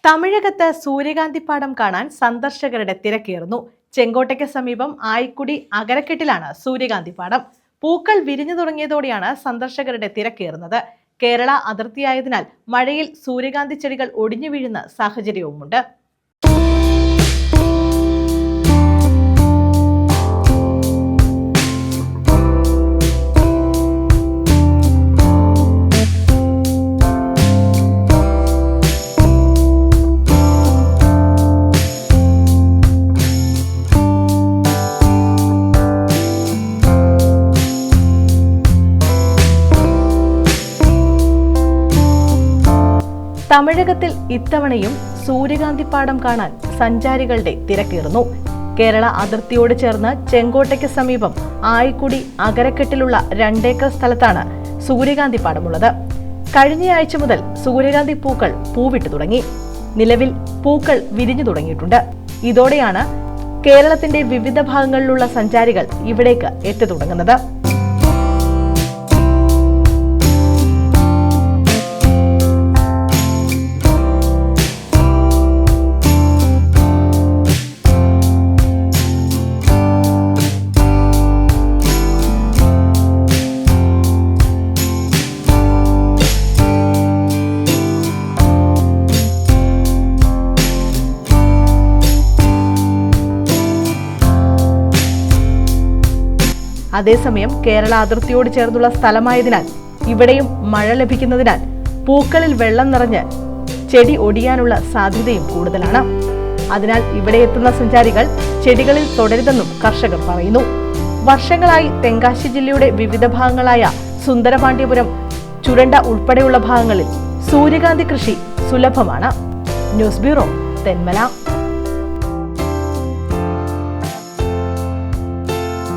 തമിഴകത്ത് സൂര്യകാന്തിപ്പാടം കാണാൻ സന്ദർശകരുടെ തിരക്കേറുന്നു. ചെങ്കോട്ടയ്ക്ക് സമീപം ആയിക്കുടി അകരക്കെട്ടിലാണ് സൂര്യകാന്തിപ്പാടം. പൂക്കൾ വിരിഞ്ഞു തുടങ്ങിയതോടെയാണ് സന്ദർശകരുടെ തിരക്കേറുന്നത്. കേരള അതിർത്തിയായതിനാൽ മഴയിൽ സൂര്യകാന്തി ചെടികൾ ഒടിഞ്ഞു വീഴുന്ന സാഹചര്യവുമുണ്ട്. തമിഴകത്തിൽ ഇത്തവണയും സൂര്യകാന്തിപ്പാടം കാണാൻ സഞ്ചാരികളുടെ തിരക്കേറുന്നു. കേരള അതിർത്തിയോട് ചേർന്ന് ചെങ്കോട്ടയ്ക്ക് സമീപം ആയിക്കുടി അകരക്കെട്ടിലുള്ള 2 ഏക്കർ സ്ഥലത്താണ് സൂര്യകാന്തിപ്പാടമുള്ളത്. കഴിഞ്ഞയാഴ്ച മുതൽ സൂര്യകാന്തി പൂക്കൾ പൂവിട്ടു തുടങ്ങി. നിലവിൽ പൂക്കൾ വിരിഞ്ഞു തുടങ്ങിയിട്ടുണ്ട്. ഇതോടെയാണ് കേരളത്തിന്റെ വിവിധ ഭാഗങ്ങളിലുള്ള സഞ്ചാരികൾ ഇവിടേക്ക് എത്തി തുടങ്ങുന്നത്. അതേസമയം കേരള അതിർത്തിയോട് ചേർന്നുള്ള സ്ഥലമായതിനാൽ ഇവിടെയും മഴ ലഭിക്കുന്നതിനാൽ പൂക്കളിൽ വെള്ളം നിറഞ്ഞ് ചെടി ഒടിയാനുള്ള സാധ്യതയും കൂടുതലാണ്. അതിനാൽ ഇവിടെ എത്തുന്ന സഞ്ചാരികൾ ചെടികളിൽ തുടരുതെന്നും കർഷകർ പറയുന്നു. വർഷങ്ങളായി തെങ്കാശി ജില്ലയുടെ വിവിധ ഭാഗങ്ങളായ സുന്ദരപാണ്ഡ്യപുരം, ചുരണ്ട ഉൾപ്പെടെയുള്ള ഭാഗങ്ങളിൽ സൂര്യകാന്തി കൃഷി സുലഭമാണ്. News bureau, Thenmala.